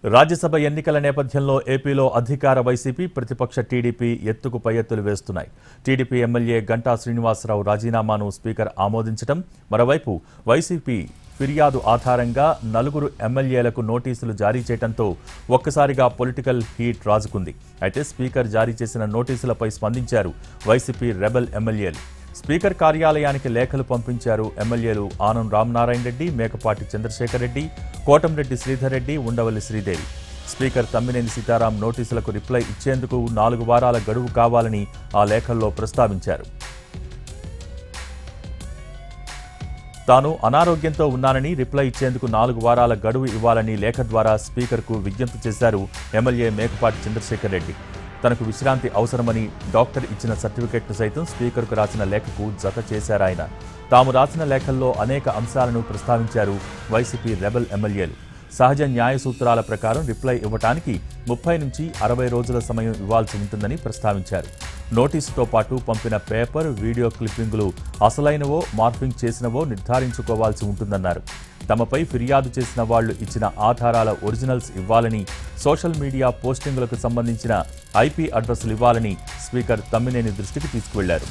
రాజ్యసభ ఎన్నికల నేపథ్యంలో ఏపీలో అధికార వైసీపీ ప్రతిపక్ష టీడీపీ ఎత్తుకు పై ఎత్తులు వేస్తున్నాయి. టీడీపీ ఎమ్మెల్యే గంటా శ్రీనివాసరావు రాజీనామాను స్పీకర్ ఆమోదించడం, మరోవైపు వైసీపీ ఫిర్యాదు ఆధారంగా 4 ఎమ్మెల్యేలకు నోటీసులు జారీ చేయడంతో ఒక్కసారిగా పొలిటికల్ హీట్ రాజుకుంది. అయితే స్పీకర్ జారీ చేసిన నోటీసులపై స్పందించారు వైసీపీ రెబెల్ ఎమ్మెల్యేలు. స్పీకర్ కార్యాలయానికి లేఖలు పంపించారు ఎమ్మెల్యేలు ఆనం రామనారాయణ రెడ్డి, మేకపాటి చంద్రశేఖర్ రెడ్డి, కోటంరెడ్డి శ్రీధర్ రెడ్డి, ఉండవల్లి శ్రీదేవి. స్పీకర్ తమ్మినేని సీతారాం నోటీసులకు రిప్లై ఇచ్చేందుకు 4 వారాల గడువు కావాలని ఆ లేఖల్లో ప్రస్తావించారు. తాను అనారోగ్యంతో ఉన్నానని, రిప్లై ఇచ్చేందుకు 4 వారాల గడువు ఇవ్వాలని లేఖ ద్వారా స్పీకర్కు విజ్ఞప్తి చేశారు ఎమ్మెల్యే మేకపాటి చంద్రశేఖర్ రెడ్డి. తనకు విశ్రాంతి అవసరమని డాక్టర్ ఇచ్చిన సర్టిఫికెట్ను సైతం స్పీకర్కు రాసిన లేఖకు జత చేశారాయన. తాము రాసిన లేఖల్లో అనేక అంశాలను ప్రస్తావించారు వైసీపీ రెబెల్ ఎమ్మెల్యేలు. సహజ న్యాయ సూత్రాల ప్రకారం రిప్లై ఇవ్వటానికి 30 నుంచి 60 రోజుల సమయం ఇవ్వాల్సి ఉంటుందని ప్రస్తావించారు. నోటీసుతో పాటు పంపిన పేపర్, వీడియో క్లిప్పింగులు అసలైనవో, మార్ఫింగ్ చేసినవో నిర్ధారించుకోవాల్సి ఉంటుందన్నారు. తమపై ఫిర్యాదు చేసిన వాళ్లు ఇచ్చిన ఆధారాల ఒరిజినల్స్ ఇవ్వాలని, సోషల్ మీడియా పోస్టింగులకు సంబంధించిన IP అడ్రస్లు ఇవ్వాలని స్పీకర్ తమ్మినేని దృష్టికి తీసుకువెళ్లారు.